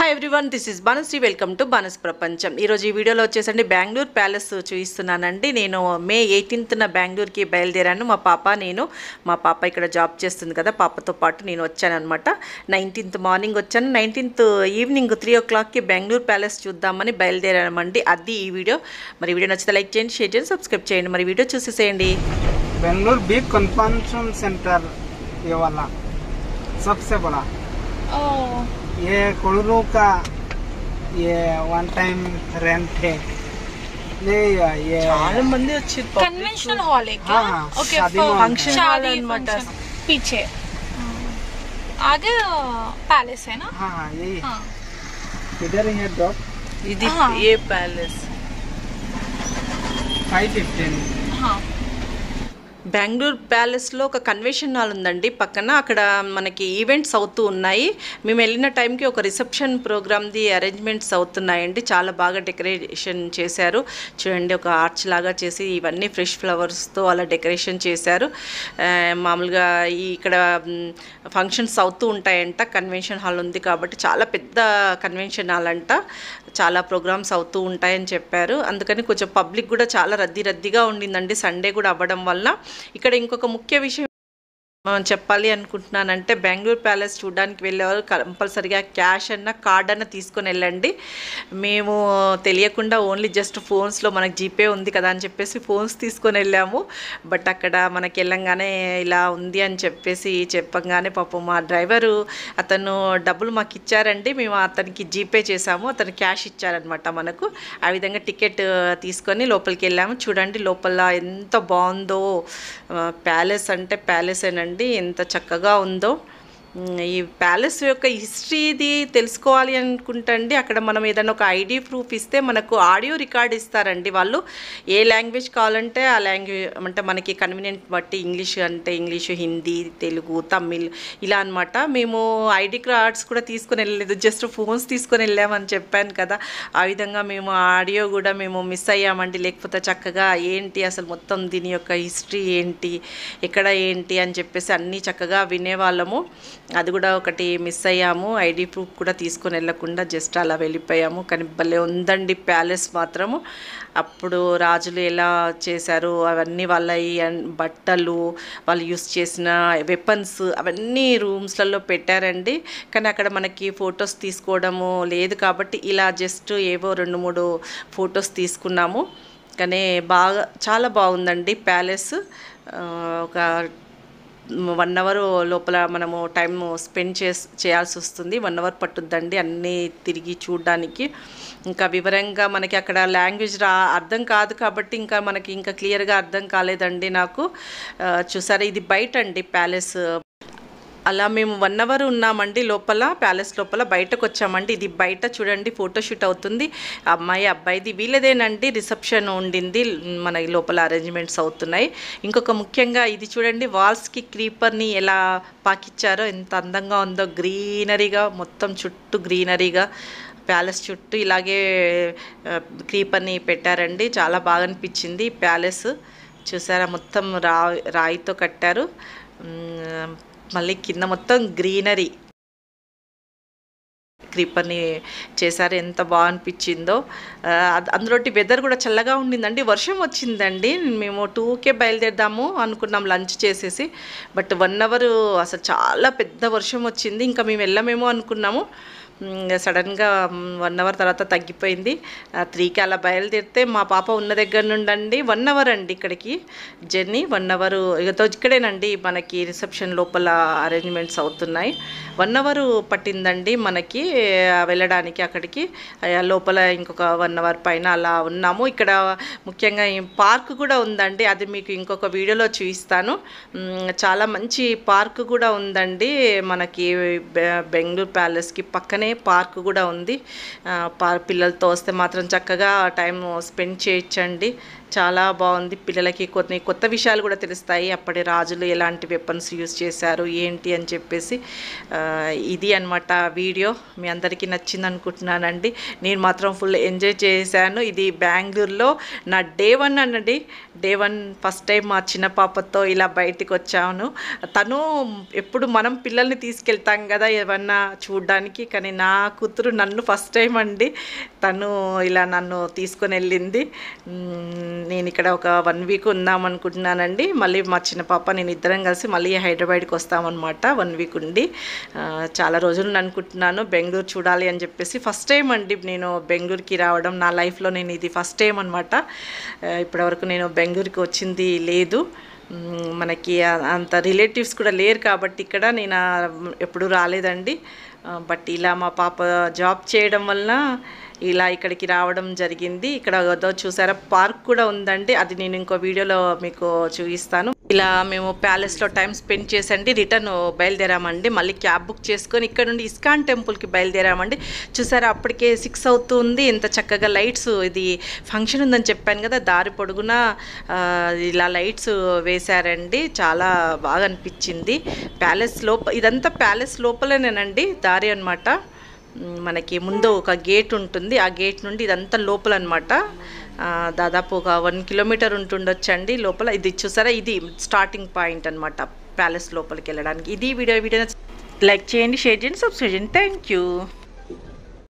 Hi everyone, this is Banushree. Welcome to Banu's ప్రపంచం. ఈరోజు ఈ వీడియోలో వచ్చేసండి బెంగళూరు ప్యాలెస్ చూపిస్తున్నానండి. నేను మే 18న బెంగళూరుకి బయలుదేరాను. మా పాప ఇక్కడ జాబ్ చేస్తుంది కదా, పాపతో పాటు నేను వచ్చానమాట. 19th మార్నింగ్ వచ్చాను. 19th ఈవినింగ్ 3 o'clockకి బెంగళూరు ప్యాలెస్ చూద్దామని బయలుదేరామండి. అది ఈ వీడియో. మరి వీడియో నచ్చితే లైక్ చేయండి, షేర్ చేయండి, సబ్స్క్రైబ్ చేయండి. మరి వీడియో చూసేసేయండి. बेंगलुरु बिग कन्वेंशन सेंटर ये वाला सबसे बड़ा। ये कोड़ू का ये वन टाइम रेंट है। ये చాలా మంది వచ్చి कन्वेंशन हॉल है क्या? हाँ, ओके, फंक्शन हॉल शादी अनమాట. फंक्शन पीछे आगे पैलेस है ना? हाँ हाँ यही हाँ। इधर ही है ड्रॉप ఇది हाँ। ఏ ప్యాలెస్. 515। हाँ బెంగళూరు ప్యాలెస్లో ఒక కన్వెన్షన్ హాల్ ఉందండి పక్కన. అక్కడ మనకి ఈవెంట్స్ అవుతూ ఉన్నాయి. మేము వెళ్ళిన టైంకి ఒక రిసెప్షన్ ప్రోగ్రామ్ది అరేంజ్మెంట్స్ అవుతున్నాయండి. చాలా బాగా డెకరేషన్ చేశారు. చూడండి, ఒక ఆర్చ్ లాగా చేసి ఇవన్నీ ఫ్రెష్ ఫ్లవర్స్తో అలా డెకరేషన్ చేశారు. మామూలుగా ఇక్కడ ఫంక్షన్స్ అవుతూ ఉంటాయంట. కన్వెన్షన్ హాల్ ఉంది కాబట్టి చాలా పెద్ద కన్వెన్షన్ హాల్ అంట. చాలా ప్రోగ్రామ్స్ అవుతూ ఉంటాయని చెప్పారు. అందుకని కొంచెం పబ్లిక్ కూడా చాలా రద్దీగా ఉండిందండి, సండే కూడా అవ్వడం వల్ల. ఇక్కడ ఇంకొక ముఖ్య విషయం చెప్పాలి అనుకుంటున్నానంటే, బెంగళూరు ప్యాలెస్ చూడడానికి వెళ్ళేవారు కంపల్సరిగా క్యాష్ అన్న కార్డ్ అన్న తీసుకొని వెళ్ళండి. మేము తెలియకుండా ఓన్లీ జస్ట్ ఫోన్స్లో మనకు జీపే ఉంది కదా అని చెప్పేసి ఫోన్స్ తీసుకొని వెళ్ళాము. బట్ అక్కడ మనకి వెళ్ళంగానే ఇలా ఉంది అని చెప్పేసి చెప్పంగానే పాపం మా డ్రైవరు అతను డబ్బులు మాకు ఇచ్చారండి. మేము అతనికి జీపే చేసాము, అతను క్యాష్ ఇచ్చారనమాట మనకు. ఆ విధంగా టికెట్ తీసుకొని లోపలికి వెళ్ళాము. చూడండి లోపల ఎంత బాగుందో. ప్యాలెస్ అంటే ప్యాలెసేనండి, ఎంత చక్కగా ఉందో. ఈ ప్యాలెస్ యొక్క హిస్టరీది తెలుసుకోవాలి అనుకుంటండి. అక్కడ మనం ఏదైనా ఒక ఐడి ప్రూఫ్ ఇస్తే మనకు ఆడియో రికార్డ్ ఇస్తారండి వాళ్ళు. ఏ లాంగ్వేజ్ కావాలంటే ఆ లాంగ్వేజ్, అంటే మనకి కన్వీనియంట్ బట్టి ఇంగ్లీష్ అంటే ఇంగ్లీషు, హిందీ, తెలుగు, తమిళ్ ఇలా అనమాట. మేము ఐడి కార్డ్స్ కూడా తీసుకొని వెళ్ళలేదు, జస్ట్ ఫోన్స్ తీసుకొని వెళ్ళామని చెప్పాను కదా. ఆ విధంగా మేము ఆడియో కూడా మేము మిస్ అయ్యామండి. లేకపోతే చక్కగా ఏంటి అసలు మొత్తం దీని యొక్క హిస్టరీ ఏంటి, ఎక్కడ ఏంటి అని చెప్పేసి అన్నీ చక్కగా వినేవాళ్ళము. అది కూడా ఒకటి మిస్ అయ్యాము. ఐడి ప్రూఫ్ కూడా తీసుకొని వెళ్ళకుండా జస్ట్ అలా వెళ్ళిపోయాము. కానీ భలే ఉందండి ప్యాలెస్ మాత్రము. అప్పుడు రాజులు ఎలా చేశారు అవన్నీ, వాళ్ళ ఈ బట్టలు, వాళ్ళు యూస్ చేసిన వెపన్స్ అవన్నీ రూమ్స్లలో పెట్టారండి. కానీ అక్కడ మనకి ఫొటోస్ తీసుకోవడము లేదు కాబట్టి ఇలా జస్ట్ ఏవో 2-3 ఫొటోస్ తీసుకున్నాము. కానీ చాలా బాగుందండి ప్యాలెస్. ఒక 1 hour లోపల మనము టైం స్పెండ్ చేయాల్సి వస్తుంది. 1 hour పట్టుద్దండి అన్నీ తిరిగి చూడడానికి. ఇంకా వివరంగా మనకి అక్కడ లాంగ్వేజ్ అర్థం కాదు కాబట్టి మనకి ఇంకా క్లియర్గా అర్థం కాలేదండి నాకు. చూసారా, ఇది బయట అండి ప్యాలెస్. అలా మేము 1 hour ఉన్నామండి లోపల, ప్యాలెస్ లోపల. బయటకు వచ్చామండి. ఇది బయట చూడండి, ఫోటోషూట్ అవుతుంది. అమ్మాయి అబ్బాయిది వీళ్ళదేనండి రిసెప్షన్ ఉండింది. మన లోపల అరేంజ్మెంట్స్ అవుతున్నాయి. ఇంకొక ముఖ్యంగా ఇది చూడండి, వాల్స్కి క్రీపర్ని ఎలా పాకిచ్చారో, ఎంత అందంగా ఉందో. గ్రీనరీగా, మొత్తం చుట్టూ గ్రీనరీగా, ప్యాలెస్ చుట్టూ ఇలాగే క్రీపర్ని పెట్టారండి. చాలా బాగా అనిపించింది ప్యాలెస్. చూసారా, మొత్తం రాయితో కట్టారు. మళ్ళీ కింద మొత్తం గ్రీనరీ క్రీపర్ని చేశారు. ఎంత బాగా అనిపించిందో. అందులోటి వెదర్ కూడా చల్లగా ఉండిందండి. వర్షం వచ్చిందండి. మేము 2కే బయలుదేరదాము అనుకున్నాం లంచ్ చేసేసి. బట్ 1 hour అసలు చాలా పెద్ద వర్షం వచ్చింది. ఇంకా మేము వెళ్ళమేమో అనుకున్నాము. సడన్గా 1 hour తర్వాత తగ్గిపోయింది. 3కి అలా బయలుదేరితే మా పాప ఉన్న దగ్గర నుండి 1 hour అండి ఇక్కడికి జర్నీ. 1 hour ఇక్కడేనండి మనకి రిసెప్షన్ లోపల అరేంజ్మెంట్స్ అవుతున్నాయి. 1 hour పట్టిందండి మనకి వెళ్ళడానికి అక్కడికి. లోపల ఇంకొక 1 hour పైన అలా ఉన్నాము. ఇక్కడ ముఖ్యంగా పార్క్ కూడా ఉందండి. అది మీకు ఇంకొక వీడియోలో చూపిస్తాను. చాలా మంచి పార్క్ కూడా ఉందండి మనకి. బెంగళూరు ప్యాలెస్కి పక్కనే పార్క్ కూడా ఉంది. పిల్లలతో వస్తే మాత్రం చక్కగా టైం స్పెండ్ చేయొచ్చండి. చాలా బాగుంది. పిల్లలకి కొన్ని కొత్త విషయాలు కూడా తెలుస్తాయి. అప్పటి రాజులు ఎలాంటి వెపన్స్ యూజ్ చేశారు ఏంటి అని చెప్పేసి. ఇది అన్నమాట వీడియో. మీ అందరికీ నచ్చింది అనుకుంటున్నానండి. నేను మాత్రం ఫుల్ ఎంజాయ్ చేశాను. ఇది బెంగళూరులో నా డే 1 అనండి. డే 1 ఫస్ట్ టైం మా చిన్న పాపతో ఇలా బయటికి వచ్చాను. తను ఎప్పుడు మనం పిల్లల్ని తీసుకెళ్తాం కదా ఏమన్నా చూడడానికి, కానీ నా కూతురు నన్ను ఫస్ట్ టైం అండి తను ఇలా నన్ను తీసుకొని వెళ్ళింది. నేను ఇక్కడ ఒక 1 వీక్ ఉందాం అనుకుంటున్నానండి. మళ్ళీ మా చిన్న పాప నేను ఇద్దరం కలిసి మళ్ళీ హైదరాబాద్కి వస్తామన్నమాట. 1 వీక్ ఉండి చాలా రోజులు అనుకుంటున్నాను బెంగళూరు చూడాలి అని చెప్పేసి. ఫస్ట్ టైం అండి నేను బెంగళూరుకి రావడం. నా లైఫ్లో నేను ఇది ఫస్ట్ టైం అనమాట. ఇప్పటివరకు నేను బెంగళూరుకి వచ్చింది లేదు. మనకి అంత రిలేటివ్స్ కూడా లేరు కాబట్టి ఇక్కడ నేను ఎప్పుడు రాలేదండి. బట్ ఇలా మా పాప జాబ్ చేయడం వలన ఇలా ఇక్కడికి రావడం జరిగింది. ఇక్కడ చూసారా పార్క్ కూడా ఉందండి. అది నేను ఇంకో వీడియోలో మీకు చూపిస్తాను. ఇలా మేము ప్యాలెస్లో టైం స్పెండ్ చేసండి రిటర్న్ బయలుదేరామండి. మళ్ళీ క్యాబ్ బుక్ చేసుకొని ఇక్కడ నుండి ఇస్కాన్ టెంపుల్కి బయలుదేరామండి. చూసారా అప్పటికే 6 అవుతుంది. ఇంత చక్కగా లైట్స్, ఇది ఫంక్షన్ ఉందని చెప్పాను కదా, దారి పొడుగునా ఇలా లైట్స్ వేశారండి. చాలా బాగా అనిపించింది. ప్యాలెస్ ఇదంతా ప్యాలెస్ లోపలనేనండి దారి అనమాట. మనకి ముందు ఒక గేట్ ఉంటుంది. ఆ గేట్ నుండి ఇదంతా లోపల అనమాట. దాదాపు ఒక 1 కిలోమీటర్ ఉంటుండొచ్చండి లోపల. ఇది చూసారా, ఇది స్టార్టింగ్ పాయింట్ అనమాట ప్యాలెస్ లోపలికి వెళ్ళడానికి. ఇది వీడియో లైక్ చేయండి, షేర్ చేయండి, సబ్స్క్రైబ్ చేయండి. Thank you.